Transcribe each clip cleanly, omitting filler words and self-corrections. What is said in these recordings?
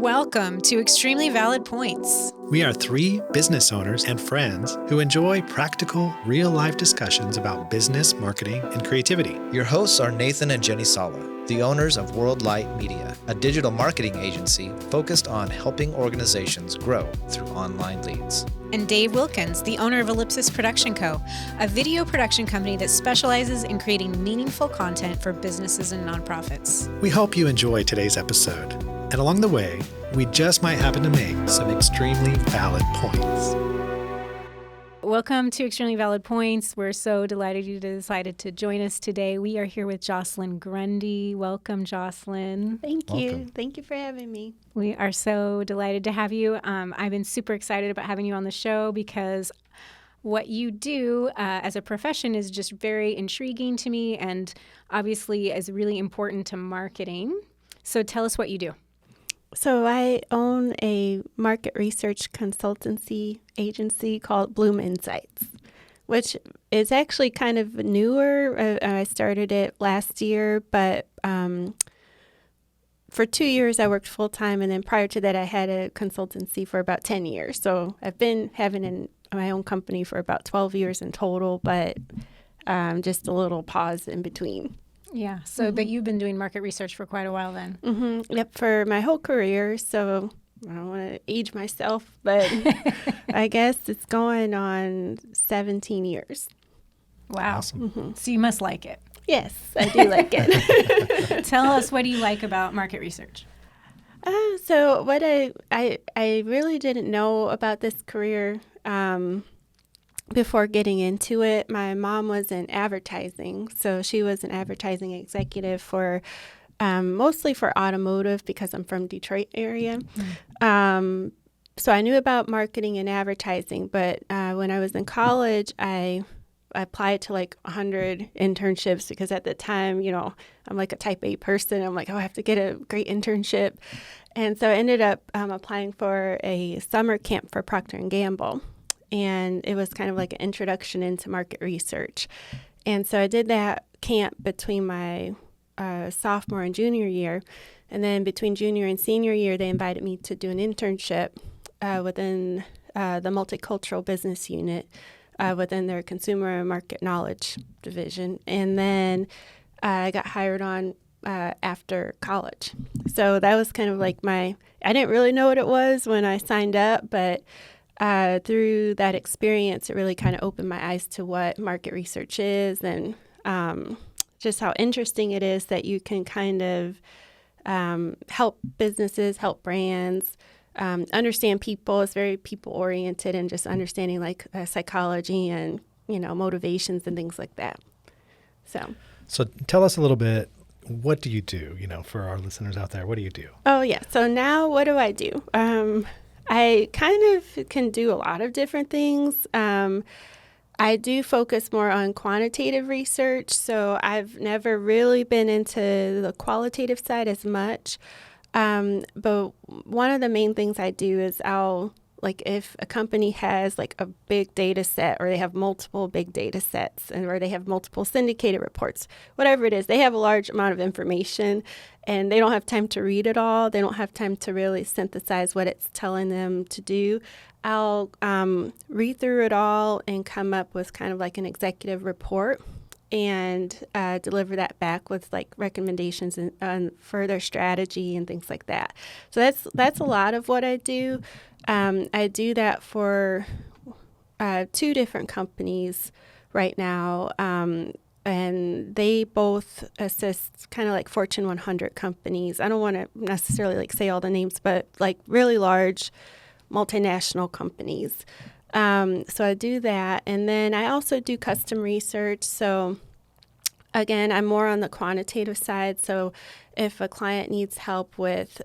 Welcome to Extremely Valid Points. We are three business owners and friends who enjoy practical, real-life discussions about business, marketing, and creativity. Your hosts are Nathan and Jenny Sala, the owners of World Light Media, a digital marketing agency focused on helping organizations grow through online leads. And Dave Wilkins, the owner of Ellipsis Production Co., a video production company that specializes in creating meaningful content for businesses and nonprofits. We hope you enjoy today's episode. And along the way, we just might happen to make some extremely valid points. Welcome to Extremely Valid Points. We're so delighted you decided to join us today. We are here with Jocelyn Grundy. Welcome, Jocelyn. Thank you. Thank you for having me. We are so delighted to have you. I've been super excited about having you on the show because what you do as a profession is just very intriguing to me and obviously is really important to marketing. So tell us what you do. So I own a market research consultancy agency called Bloom Insights, which is actually kind of newer. I started it last year, but for 2 years I worked full-time, and then prior to that I had a consultancy for about 10 years. So I've been having my own company for about 12 years in total, but just a little pause in between. Yeah. So, but you've been doing market research for quite a while then. Mm-hmm. Yep, for my whole career. So I don't want to age myself, but I guess it's going on 17 years. Wow. Awesome. Mm-hmm. So you must like it. Yes, I do like it. Tell us, what do you like about market research? So what I really didn't know about this career before getting into it. My mom was in advertising, so she was an advertising executive for mostly for automotive because I'm from Detroit area. So I knew about marketing and advertising, but when I was in college, I applied to like 100 internships because at the time, I'm like a type A person. I'm like, I have to get a great internship. And so I ended up applying for a summer camp for Procter & Gamble. And it was kind of like an introduction into market research. And so I did that camp between my sophomore and junior year. And then between junior and senior year, they invited me to do an internship within the multicultural business unit within their consumer and market knowledge division. And then I got hired on after college. So that was kind of like I didn't really know what it was when I signed up, but through that experience, it really kind of opened my eyes to what market research is and just how interesting it is that you can kind of help businesses, help brands, understand people. It's very people-oriented and just understanding like psychology and, motivations and things like that. So tell us a little bit, what do you do, for our listeners out there? What do you do? Oh, yeah. So now what do I do? I kind of can do a lot of different things. I do focus more on quantitative research, so I've never really been into the qualitative side as much. But one of the main things I do is if a company has like a big data set or they have multiple big data sets or they have multiple syndicated reports, whatever it is, they have a large amount of information and they don't have time to read it all. They don't have time to really synthesize what it's telling them to do. I'll read through it all and come up with kind of like an executive report and deliver that back with like recommendations and further strategy and things like that. So that's a lot of what I do. I do that for 2 different companies right now, and they both assist kind of like Fortune 100 companies. I don't want to necessarily like say all the names, but like really large multinational companies. So I do that. And then I also do custom research. So again, I'm more on the quantitative side. So if a client needs help with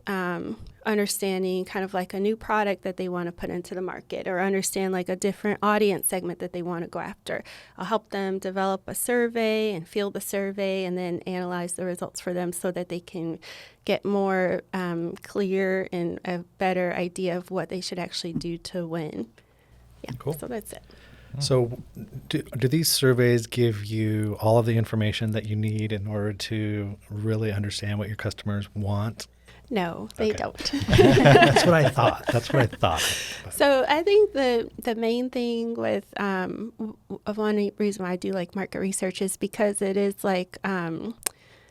understanding kind of like a new product that they want to put into the market or understand like a different audience segment that they want to go after, I'll help them develop a survey and field the survey and then analyze the results for them so that they can get more clear and a better idea of what they should actually do to win. Yeah, cool. So that's it. So do these surveys give you all of the information that you need in order to really understand what your customers want? No, they Okay. don't. That's what I thought. But So I think the main thing with one reason why I do like market research is because it is like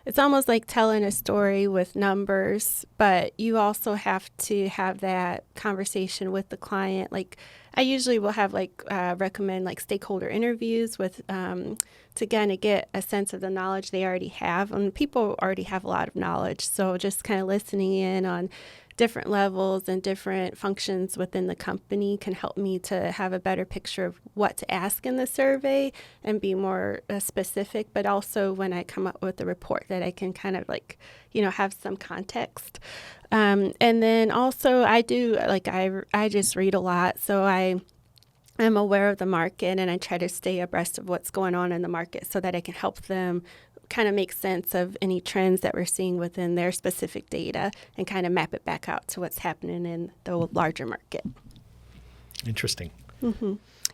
it's almost like telling a story with numbers, but you also have to have that conversation with the client. Like I usually will have recommend like stakeholder interviews with to kind of get a sense of the knowledge they already have. And people already have a lot of knowledge, so just kind of listening in on different levels and different functions within the company can help me to have a better picture of what to ask in the survey and be more specific, but also when I come up with a report that I can kind of have some context. And then also I do, I just read a lot. So I'm aware of the market and I try to stay abreast of what's going on in the market so that I can help them kind of make sense of any trends that we're seeing within their specific data and kind of map it back out to what's happening in the larger market. interesting.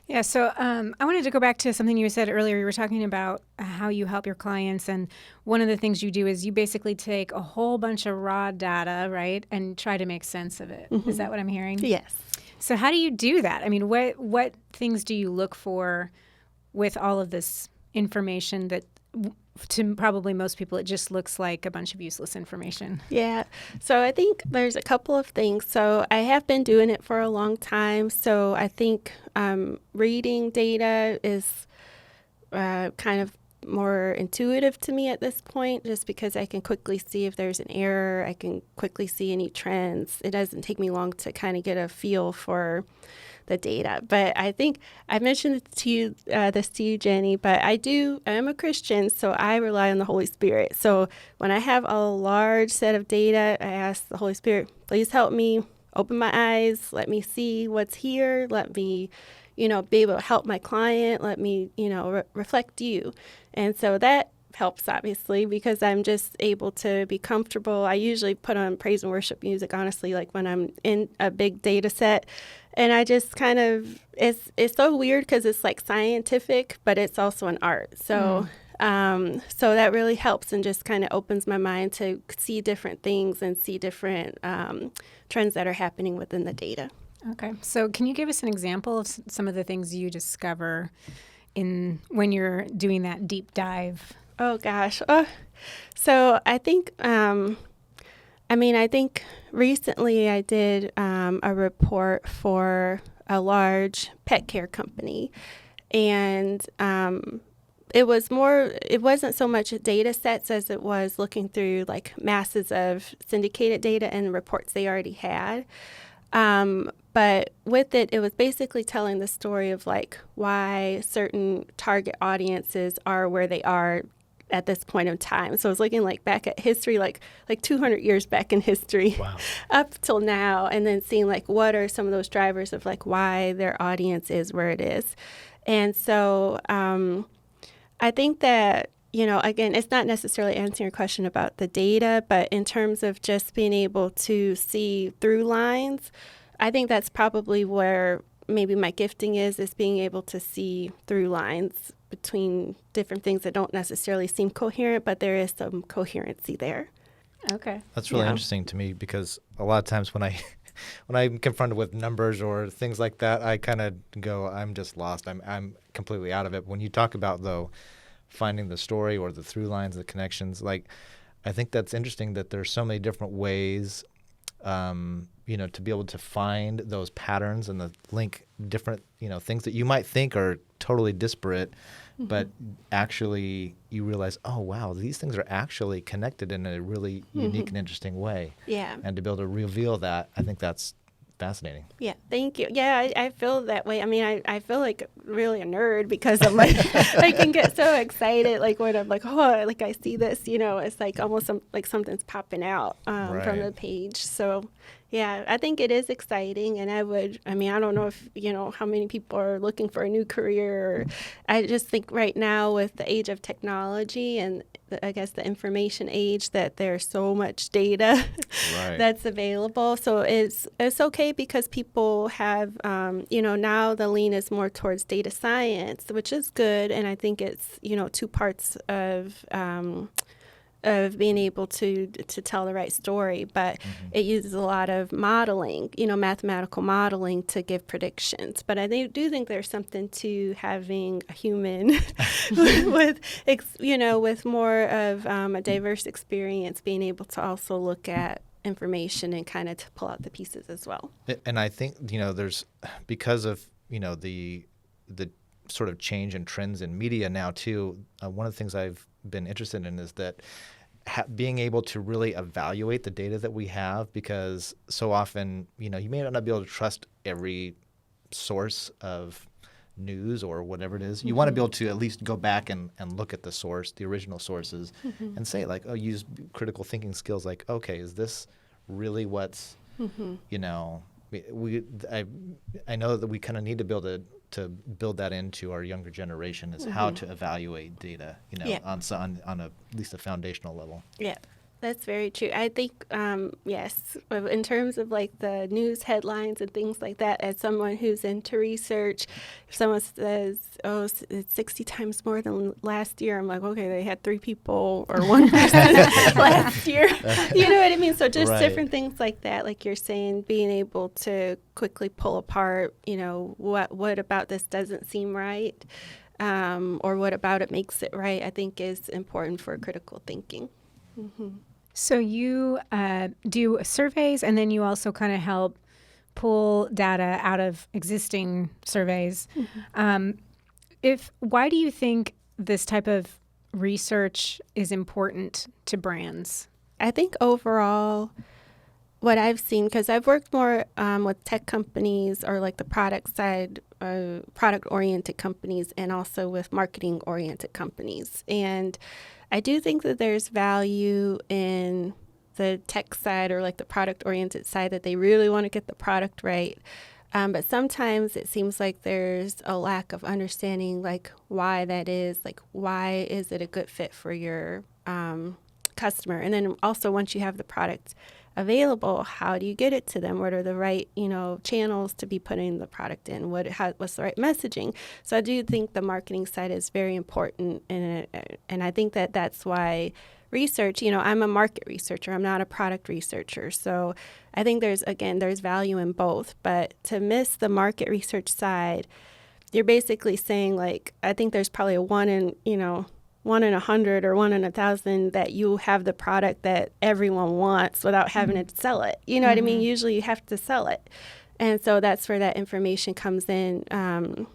Yeah, so I wanted to go back to something you said earlier. You were talking about how you help your clients, and one of the things you do is you basically take a whole bunch of raw data, right, and try to make sense of it. Is that what I'm hearing? Yes. So how do you do that? I mean, what things do you look for with all of this information that to probably most people it just looks like a bunch of useless information? Yeah. So I think there's a couple of things. So I have been doing it for a long time. So I think reading data is kind of more intuitive to me at this point, just because I can quickly see if there's an error. I can quickly see any trends. It doesn't take me long to kind of get a feel for the data. But I think I mentioned this to you, Jenny, but I'm a Christian, so I rely on the Holy Spirit. So when I have a large set of data, I ask the Holy Spirit, please help me open my eyes, let me see what's here, let me, be able to help my client, let me, reflect you. And so that helps, obviously, because I'm just able to be comfortable. I usually put on praise and worship music, honestly, like when I'm in a big data set. And I just kind of, it's so weird because it's like scientific, but it's also an art. So so that really helps and just kind of opens my mind to see different things and see different trends that are happening within the data. Okay. So can you give us an example of some of the things you discover when you're doing that deep dive? Oh, gosh. So I think, I think recently I did a report for a large pet care company, and it wasn't so much data sets as it was looking through like masses of syndicated data and reports they already had. But with it was basically telling the story of like why certain target audiences are where they are at this point in time. So I was looking like back at history, like 200 years back in history. Wow. Up till now, and then seeing like what are some of those drivers of like why their audience is where it is. And so I think that, again, it's not necessarily answering your question about the data, but in terms of just being able to see through lines, I think that's probably where maybe my gifting is being able to see through lines between different things that don't necessarily seem coherent, but there is some coherency there. Okay. That's really Yeah. interesting to me because a lot of times when I'm confronted with numbers or things like that, I kind of go, I'm just lost. I'm completely out of it. When you talk about, though, finding the story or the through lines, the connections, like I think that's interesting that there's so many different ways, to be able to find those patterns and the link different, things that you might think are totally disparate, but actually you realize, oh, wow, these things are actually connected in a really unique and interesting way. Yeah. And to be able to reveal that, I think that's fascinating. Yeah, thank you. Yeah, I feel that way. I mean, I feel like really a nerd because I'm like, I can get so excited, like when I'm like, oh, like I see this, it's like almost like something's popping out from Right. the page. So, yeah, I think it is exciting. And I don't know if, how many people are looking for a new career. Or I just think right now with the age of technology and I guess the information age that there's so much data Right. that's available. So it's okay because people have, now the lean is more towards data science, which is good. And I think it's, two parts of of being able to tell the right story, but it uses a lot of modeling, mathematical modeling to give predictions. But I do think there's something to having a human with more of a diverse experience, being able to also look at information and kind of to pull out the pieces as well. And I think, there's, because of, the sort of change in trends in media now too, one of the things I've been interested in is that being able to really evaluate the data that we have, because so often, you may not be able to trust every source of news or whatever it is. You want to be able to at least go back and look at the source, the original sources, and say like, use critical thinking skills like, okay, is this really what's, I know that we kind of need to build that into our younger generation is how to evaluate data, on at least a foundational level. Yeah, that's very true. I think, yes, in terms of like the news headlines and things like that, as someone who's into research, if someone says, it's 60 times more than last year, I'm like, okay, they had 3 people or 1 person last year. You know what I mean? So just different things like that, like you're saying, being able to quickly pull apart, what about this doesn't seem right, or what about it makes it right, I think is important for critical thinking. So you do surveys, and then you also kind of help pull data out of existing surveys. Why do you think this type of research is important to brands? I think overall, what I've seen, because I've worked more with tech companies or like the product side, product-oriented companies, and also with marketing-oriented companies. And I do think that there's value in the tech side or like the product-oriented side, that they really want to get the product right. But sometimes it seems like there's a lack of understanding like why that is, like why is it a good fit for your customer? And then also once you have the product available, how do you get it to them? What are the right, channels to be putting the product in? What's the right messaging? So I do think the marketing side is very important, and I think that that's why research, I'm a market researcher. I'm not a product researcher. So I think there's value in both. But to miss the market research side, you're basically saying like, I think there's probably a 1 in 100 or 1 in 1,000 that you have the product that everyone wants without having to sell it. You know what I mean? Usually you have to sell it. And so that's where that information comes in and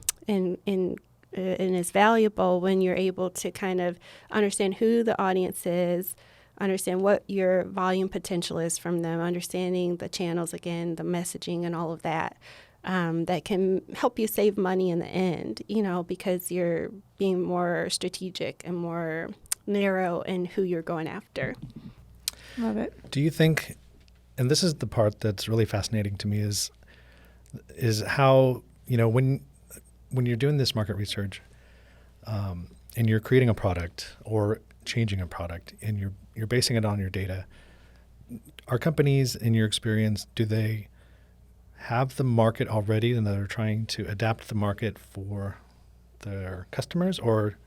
is valuable when you're able to kind of understand who the audience is, understand what your volume potential is from them, understanding the channels, again, the messaging and all of that. That can help you save money in the end, because you're being more strategic and more narrow in who you're going after. Love it. Do you think, and this is the part that's really fascinating to me, is how, when you're doing this market research and you're creating a product or changing a product and you're basing it on your data, are companies, in your experience, do they have the market already and they're trying to adapt the market for their customers, or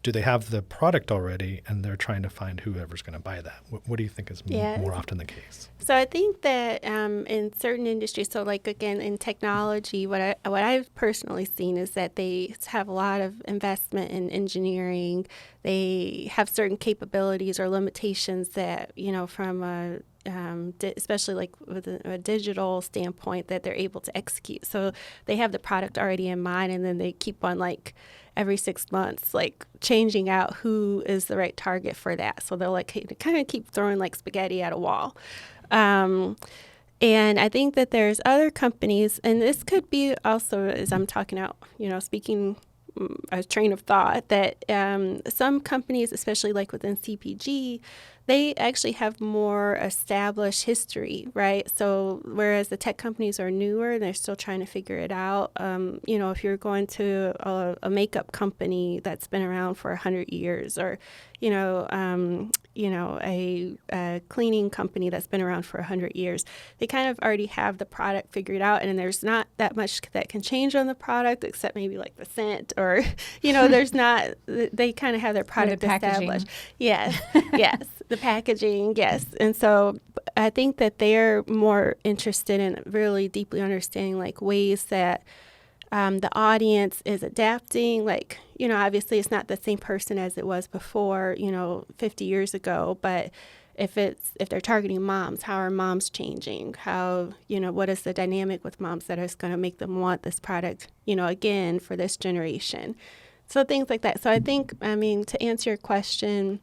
do they have the product already and they're trying to find whoever's going to buy that? What do you think is more often the case? So I think that in certain industries, so like again in technology, what I've personally seen is that they have a lot of investment in engineering. They have certain capabilities or limitations that from a especially like with a digital standpoint, that they're able to execute. So they have the product already in mind, and then they keep on like every 6 months, like changing out who is the right target for that. So they'll like kind of keep throwing like spaghetti at a wall. And I think that there's other companies, and this could be also, as I'm talking out, speaking a train of thought, that some companies, especially like within CPG, they actually have more established history, right? So whereas the tech companies are newer and they're still trying to figure it out, if you're going to a makeup company that's been around for 100 years, or a cleaning company that's been around for 100 years, they kind of already have the product figured out, and there's not that much that can change on the product except maybe like the scent, or there's not. They kind of have their product established. Yes, yes. The packaging, yes. And so I think that they're more interested in really deeply understanding like ways that the audience is adapting. Like, obviously it's not the same person as it was before, 50 years ago, but if they're targeting moms, how are moms changing? How, what is the dynamic with moms that is going to make them want this product, again, for this generation? So things like that. So I think, to answer your question,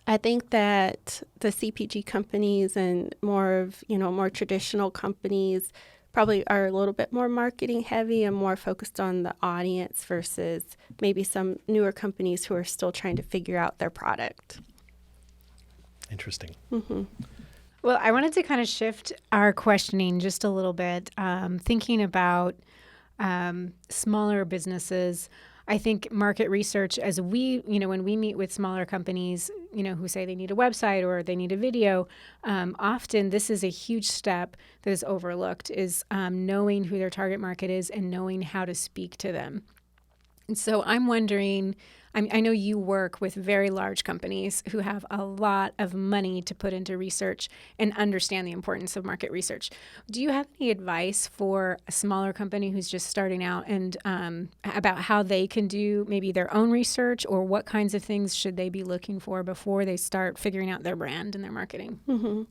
I think that the CPG companies and more traditional companies probably are a little bit more marketing heavy and more focused on the audience versus maybe some newer companies who are still trying to figure out their product. Interesting. Mm-hmm. Well, I wanted to kind of shift our questioning just a little bit, thinking about smaller businesses. I think market research, as when we meet with smaller companies, who say they need a website or they need a video, often this is a huge step that is overlooked, is knowing who their target market is and knowing how to speak to them. And so I'm wondering, I know you work with very large companies who have a lot of money to put into research and understand the importance of market research. Do you have any advice for a smaller company who's just starting out and about how they can do maybe their own research, or what kinds of things should they be looking for before they start figuring out their brand and their marketing? Mm-hmm.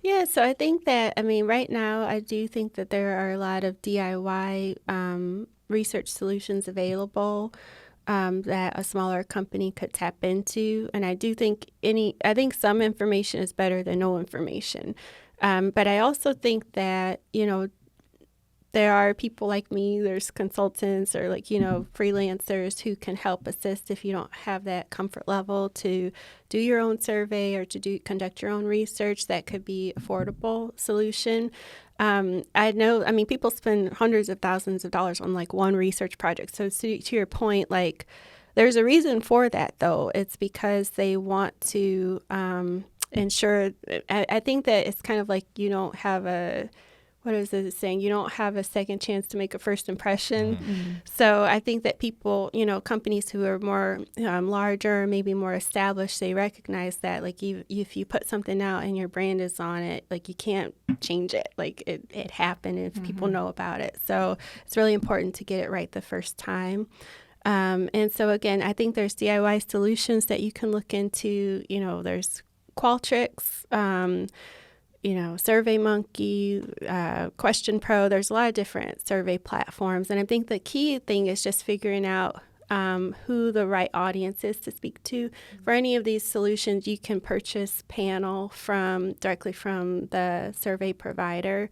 Yeah, so I think that, right now I do think that there are a lot of DIY research solutions available that a smaller company could tap into. And I do think some information is better than no information. But I also think that, there are people like me, there's consultants or freelancers who can help assist if you don't have that comfort level to do your own survey or to conduct your own research. That could be affordable solution. I know, people spend hundreds of thousands of dollars on one research project. So to your point, there's a reason for that though. It's because they want to ensure, I think that it's kind of like you don't have what is it saying? You don't have a second chance to make a first impression. Mm-hmm. So I think that people, companies who are more larger, maybe more established, they recognize that if you put something out and your brand is on it, you can't change it. It happened if people know about it. So it's really important to get it right the first time. And so again, I think there's DIY solutions that you can look into. There's Qualtrics, SurveyMonkey, Question Pro. There's a lot of different survey platforms. And I think the key thing is just figuring out who the right audience is to speak to. For any of these solutions, you can purchase panel directly from the survey provider.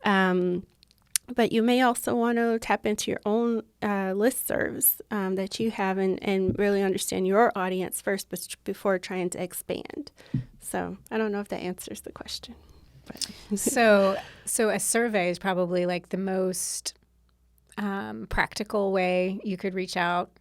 But you may also want to tap into your own listservs that you have and really understand your audience first before trying to expand. So I don't know if that answers the question. But. So a survey is probably the most practical way you could reach out.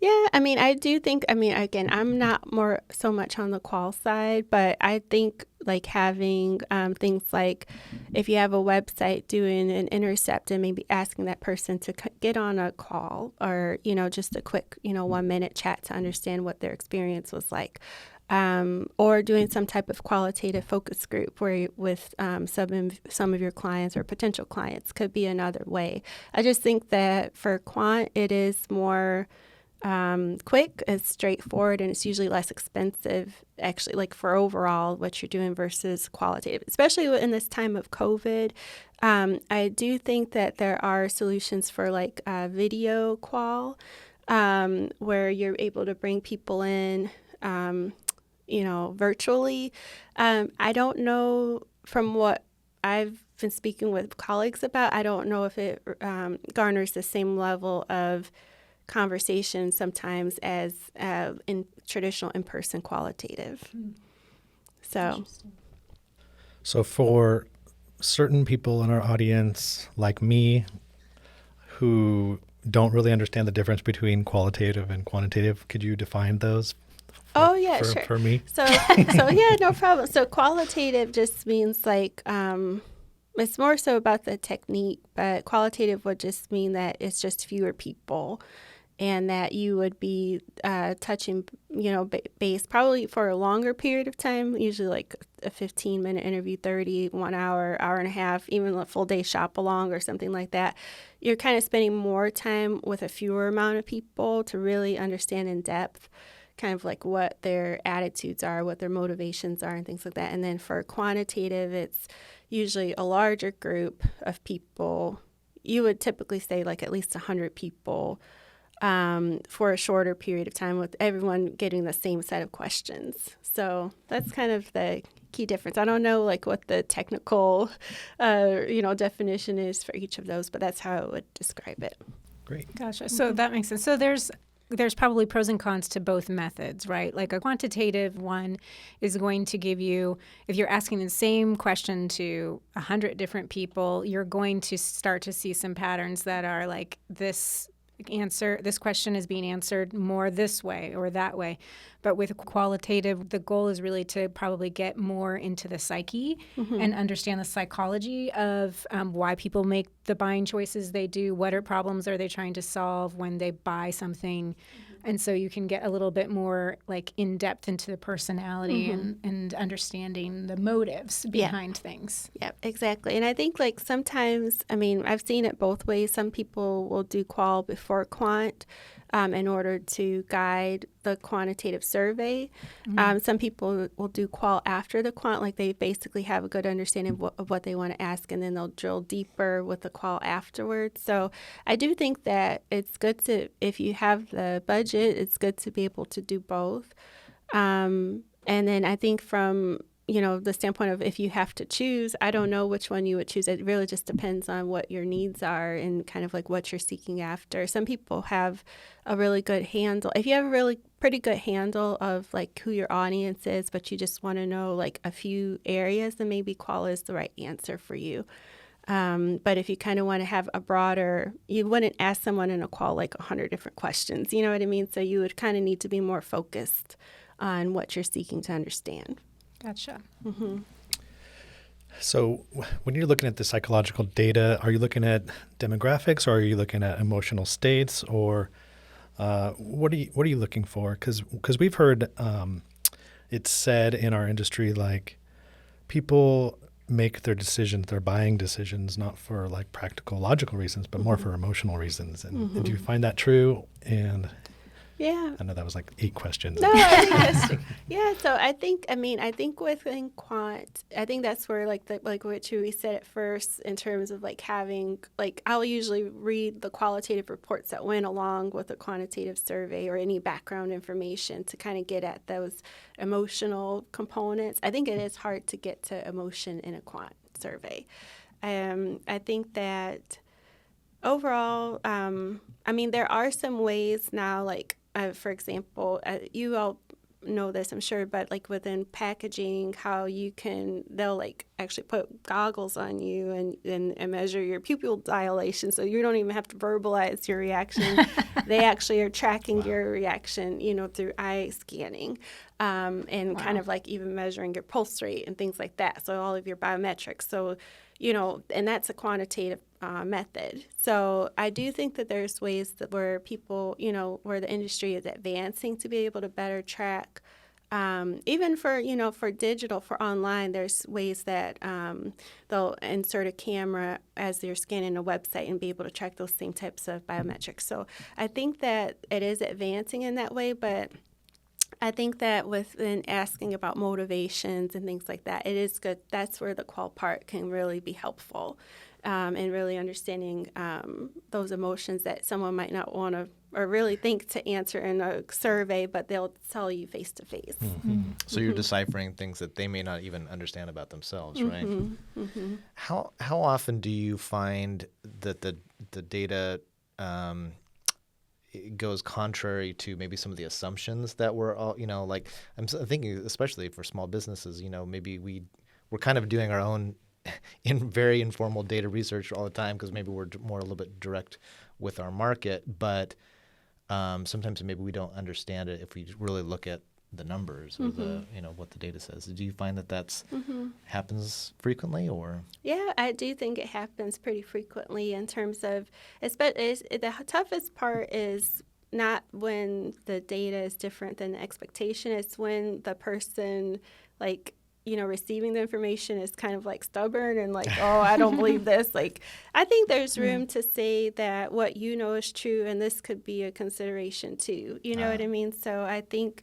Yeah, I do think, again, I'm not so much on the qual side, but I think having things like if you have a website, doing an intercept and maybe asking that person to get on a call or, just a quick, 1 minute chat to understand what their experience was like. Or doing some type of qualitative focus group with some of your clients or potential clients could be another way. I just think that for quant, it is more quick, it's straightforward, and it's usually less expensive, actually, for overall what you're doing versus qualitative, especially in this time of COVID. I do think that there are solutions for video qual, where you're able to bring people in, virtually. I don't know, from what I've been speaking with colleagues about, I don't know if it garners the same level of conversation sometimes as in traditional in-person qualitative. So for certain people in our audience like me who don't really understand the difference between qualitative and quantitative, could you define those sure. for me? So yeah, no problem. So qualitative just means it's more so about the technique, but qualitative would just mean that it's just fewer people. and that you would be touching, base probably for a longer period of time, usually like a 15-minute interview, 30, 1 hour, hour and a half, even a full day shop along or something like that. You're kind of spending more time with a fewer amount of people to really understand in depth kind of like what their attitudes are, what their motivations are, and things like that. And then for quantitative, it's usually a larger group of people. You would typically say like at least 100 people for a shorter period of time, with everyone getting the same set of questions. So that's kind of the key difference. I don't know like what the technical, definition is for each of those, but that's how I would describe it. Great. Gotcha. So that makes sense. So there's probably pros and cons to both methods, right? Like a quantitative one is going to give you, if you're asking the same question to 100 different people, you're going to start to see some patterns that are like this question is being answered more this way or that way. But with qualitative, the goal is really to probably get more into the psyche and understand the psychology of why people make the buying choices they do. What problems are they trying to solve when they buy something? And so you can get a little bit more like in depth into the personality and understanding the motives behind things. Yeah, exactly. And I think like sometimes, I've seen it both ways. Some people will do qual before quant in order to guide the quantitative survey. Some people will do qual after the quant, like they basically have a good understanding of what they want to ask, and then they'll drill deeper with the qual afterwards. So I do think that it's good to, if you have the budget, it's good to be able to do both. And then I think from the standpoint of if you have to choose, I don't know which one you would choose. It really just depends on what your needs are and kind of like what you're seeking after. Some people have a really good handle. If you have a really pretty good handle of like who your audience is, but you just want to know like a few areas, then maybe qual is the right answer for you. But if you kind of want to have a broader, you wouldn't ask someone in a qual like 100 different questions, you know what I mean? So you would kind of need to be more focused on what you're seeking to understand. Gotcha. So when you're looking at the psychological data, are you looking at demographics, or are you looking at emotional states, or what are you looking for? Because we've heard it's said in our industry like people make their decisions, their buying decisions, not for like practical, logical reasons, but more for emotional reasons. And do you find that true? And yeah, I know that was like 8 questions. No, I think that's true. Yeah, so I think within quant, I think that's where like what we said at first in terms of like having, like I'll usually read the qualitative reports that went along with a quantitative survey or any background information to kind of get at those emotional components. I think it is hard to get to emotion in a quant survey. I think that overall, there are some ways now, like for example, you all know this, I'm sure, but like within packaging, how they'll like actually put goggles on you and measure your pupil dilation, so you don't even have to verbalize your reaction. They actually are tracking your reaction, through eye scanning, and kind of like even measuring your pulse rate and things like that. So all of your biometrics. So, and that's a quantitative method. So I do think that there's ways that where people, where the industry is advancing to be able to better track, even for digital, for online, there's ways that they'll insert a camera as you're scanning a website and be able to track those same types of biometrics. So I think that it is advancing in that way, but I think that within asking about motivations and things like that, it is good. That's where the qual part can really be helpful, and really understanding those emotions that someone might not want to or really think to answer in a survey, but they'll tell you face to face. So you're deciphering things that they may not even understand about themselves, right? How often do you find that the data it goes contrary to maybe some of the assumptions that we're all, like I'm thinking especially for small businesses, maybe we're kind of doing our own very informal data research all the time because maybe we're a little bit direct with our market, but sometimes maybe we don't understand it if we really look at the numbers or the what the data says. Do you find that that's happens frequently, or? Yeah, I do think it happens pretty frequently in terms of, the toughest part is not when the data is different than the expectation. It's when the person, like, receiving the information is kind of like stubborn and like, oh, I don't believe this. Like, I think there's room to say that what you know is true, and this could be a consideration too. You know what I mean? So I think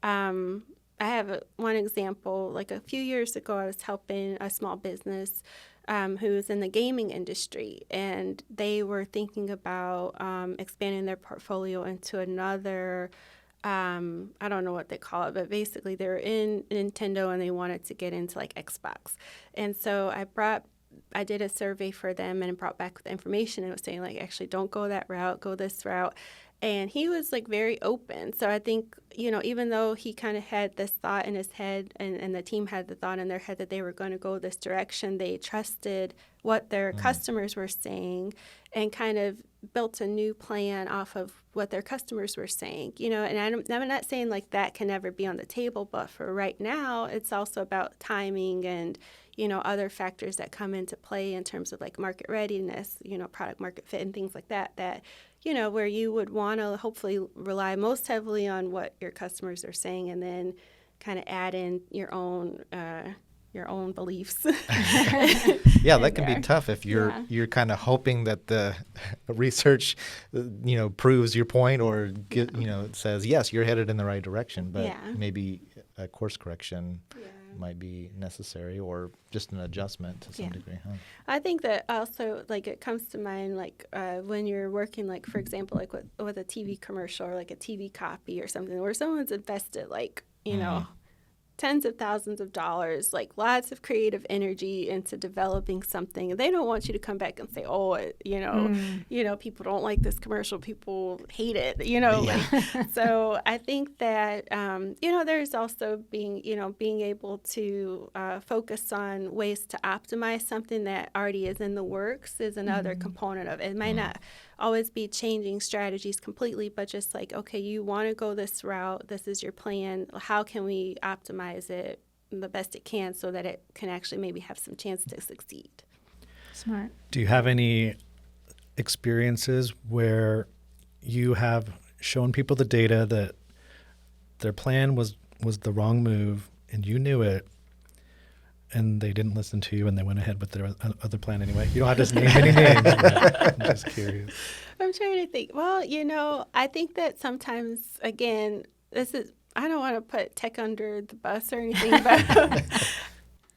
I have one example. Like a few years ago, I was helping a small business who was in the gaming industry, and they were thinking about expanding their portfolio into another I don't know what they call it, but basically they were in Nintendo and they wanted to get into like Xbox. And so I did a survey for them and brought back the information and was saying like, actually don't go that route, go this route. And he was like very open. So I think, even though he kind of had this thought in his head and the team had the thought in their head that they were going to go this direction, they trusted what their customers were saying and kind of built a new plan off of what their customers were saying, and I'm not saying like that can never be on the table, but for right now, it's also about timing and, other factors that come into play in terms of like market readiness, product market fit and things like that, where you would want to hopefully rely most heavily on what your customers are saying and then kind of add in your own beliefs. Yeah, that can be tough if you're kind of hoping that the research, proves your point or it says yes, you're headed in the right direction, but maybe a course correction might be necessary or just an adjustment to some degree. Huh? I think that also like it comes to mind like when you're working like for example like with a TV commercial or like a TV copy or something where someone's invested like tens of thousands of dollars, like lots of creative energy into developing something. And they don't want you to come back and say, oh, people don't like this commercial. People hate it, So I think that, there's also being able to focus on ways to optimize something that already is in the works is another component of it. It might not always be changing strategies completely, but just like, okay, you want to go this route, this is your plan, how can we optimize it the best it can so that it can actually maybe have some chance to succeed. Smart. Do you have any experiences where you have shown people the data that their plan was the wrong move and you knew it, and they didn't listen to you and they went ahead with their other plan anyway? You don't have to name any names, but I'm just curious. I'm trying to think. Well, I think that sometimes, again, I don't want to put tech under the bus or anything, but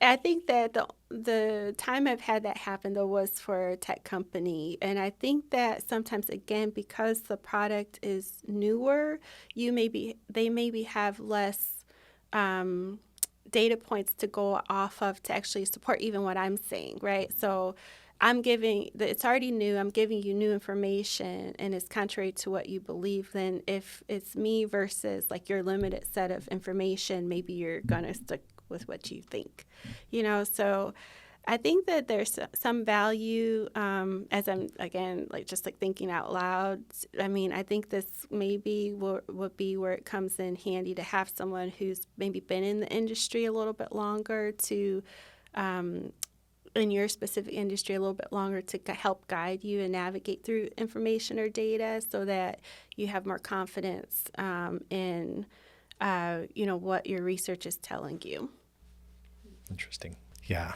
I think that the time I've had that happen, though, was for a tech company. And I think that sometimes, again, because the product is newer, they maybe have less data points to go off of to actually support even what I'm saying, right? So it's already new, I'm giving you new information and it's contrary to what you believe, then if it's me versus like your limited set of information, maybe you're going to stick with what you think, So I think that there's some value as I'm, again, like just like thinking out loud. I mean, I think this maybe would be where it comes in handy to have someone who's maybe been in the industry a little bit longer to, in your specific industry a little bit longer to help guide you and navigate through information or data so that you have more confidence in, what your research is telling you. Interesting. Yeah,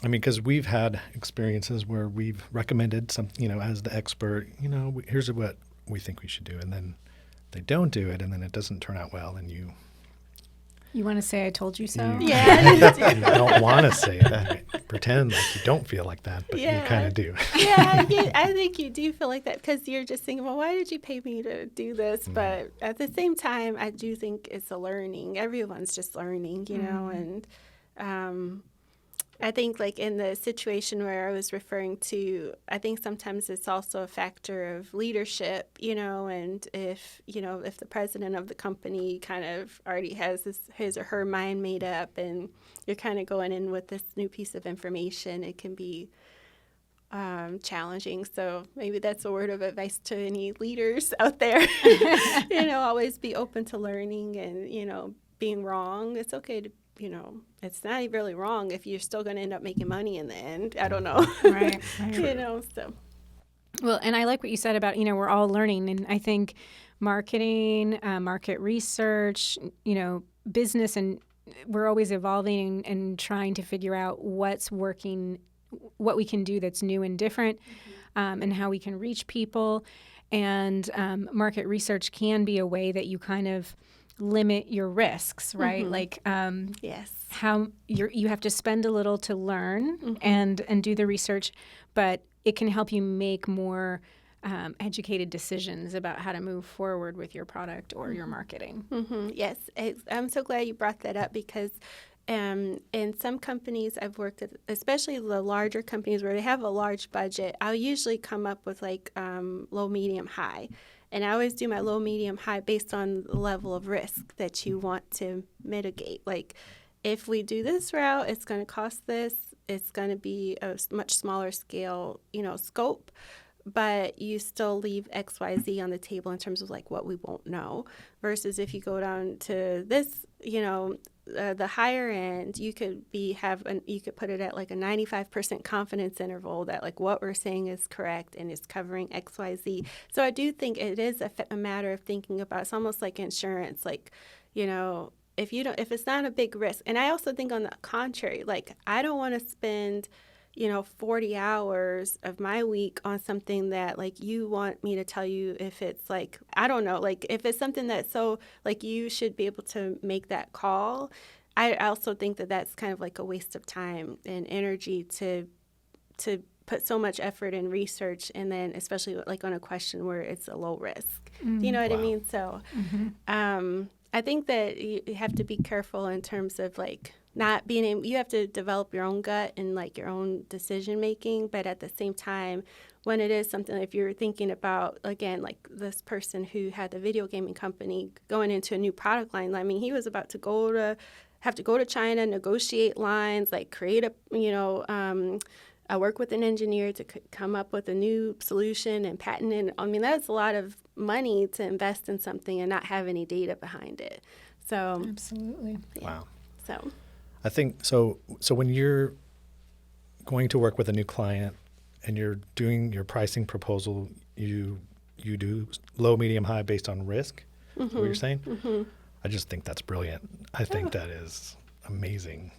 because we've had experiences where we've recommended some, as the expert, here's what we think we should do. And then they don't do it, and then it doesn't turn out well. And you want to say I told you so? You don't want to say that. Pretend like you don't feel like that, but you kind of do. I think you do feel like that because you're just thinking, well, why did you pay me to do this? But at the same time, I do think it's a learning. Everyone's just learning, and I think like in the situation where I was referring to, I think sometimes it's also a factor of leadership, and if the president of the company kind of already has his or her mind made up and you're kind of going in with this new piece of information, it can be challenging. So maybe that's a word of advice to any leaders out there. Always be open to learning and, being wrong. It's okay to it's not really wrong if you're still going to end up making money in the end. I don't know. Right. So. Well, and I like what you said about, we're all learning. And I think marketing, market research, business, and we're always evolving and trying to figure out what's working, what we can do that's new and different, and how we can reach people. And market research can be a way that you kind of limit your risks, right? Like, Yes. how you have to spend a little to learn and do the research, but it can help you make more educated decisions about how to move forward with your product or your marketing. Yes, I'm so glad you brought that up because in some companies I've worked at, especially the larger companies where they have a large budget, I'll usually come up with like low, medium, high. And I always do my low, medium, high based on the level of risk that you want to mitigate. Like, if we do this route, it's going to cost this. It's going to be a much smaller scale, scope, but you still leave X, Y, Z on the table in terms of like what we won't know. Versus if you go down to this, the higher end, you could you could put it at like a 95% confidence interval that like what we're saying is correct and is covering X, Y, Z. So I do think it is a matter of thinking about. It's almost like insurance, like if it's not a big risk. And I also think on the contrary, like I don't want to spend 40 hours of my week on something that like you want me to tell you if it's like, I don't know, like if it's something that's so like you should be able to make that call. I also think that that's kind of like a waste of time and energy to put so much effort in research and then especially like on a question where it's a low risk. Do you know what I mean? So I think that you have to be careful in terms of like not being able, you have to develop your own gut and like your own decision making, but at the same time, when it is something, if you're thinking about, again, like this person who had the video gaming company going into a new product line, I mean, he was about to have to go to China, negotiate lines, like create I work with an engineer to come up with a new solution and patent it. I mean, that's a lot of money to invest in something and not have any data behind it. So Absolutely. Yeah. Wow. So I think so when you're going to work with a new client and you're doing your pricing proposal, you do low, medium, high based on risk. Is what you're saying? I just think that's brilliant. I think that is amazing.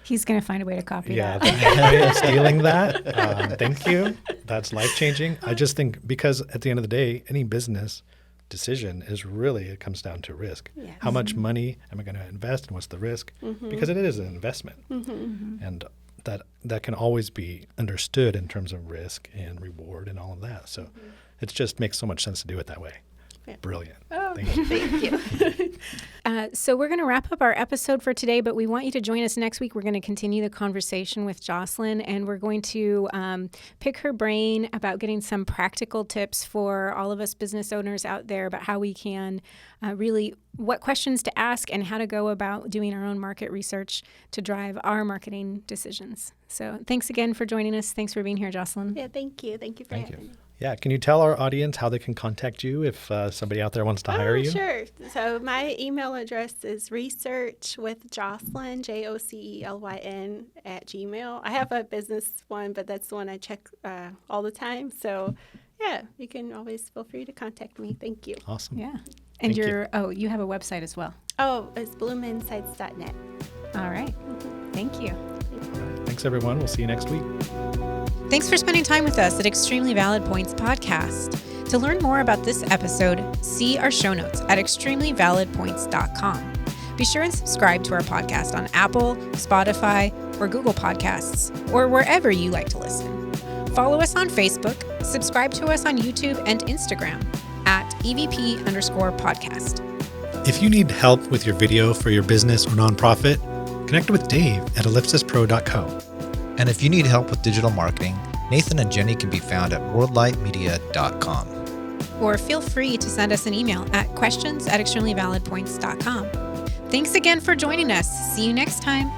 He's going to find a way to copy that. I'm stealing that. Thank you. That's life-changing. I just think because at the end of the day, any business decision is really, it comes down to risk. Yes. How much money am I going to invest and what's the risk? Because it is an investment. And that can always be understood in terms of risk and reward and all of that. So it just makes so much sense to do it that way. Yeah. Brilliant. Oh, Thank you. thank you. So we're going to wrap up our episode for today, but we want you to join us next week. We're going to continue the conversation with Jocelyn, and we're going to pick her brain about getting some practical tips for all of us business owners out there about how we can really, what questions to ask and how to go about doing our own market research to drive our marketing decisions. So thanks again for joining us. Thanks for being here, Jocelyn. Yeah, thank you. Thank you for having me. Yeah. Can you tell our audience how they can contact you if somebody out there wants to hire you? Sure. So my email address is researchwithjocelyn, JOCELYN @gmail. I have a business one, but that's the one I check all the time. So yeah, you can always feel free to contact me. Thank you. Awesome. Yeah. And Thank you. you have a website as well. Oh, it's bloominsights.net. All right. Thank you. Thanks, everyone. We'll see you next week. Thanks for spending time with us at Extremely Valid Points Podcast. To learn more about this episode, see our show notes at extremelyvalidpoints.com. Be sure and subscribe to our podcast on Apple, Spotify, or Google Podcasts, or wherever you like to listen. Follow us on Facebook, subscribe to us on YouTube and Instagram at EVP_podcast. If you need help with your video for your business or nonprofit, connect with Dave at ellipsispro.co. And if you need help with digital marketing, Nathan and Jenny can be found at worldlightmedia.com. Or feel free to send us an email at questions@extremelyvalidpoints.com. Thanks again for joining us. See you next time.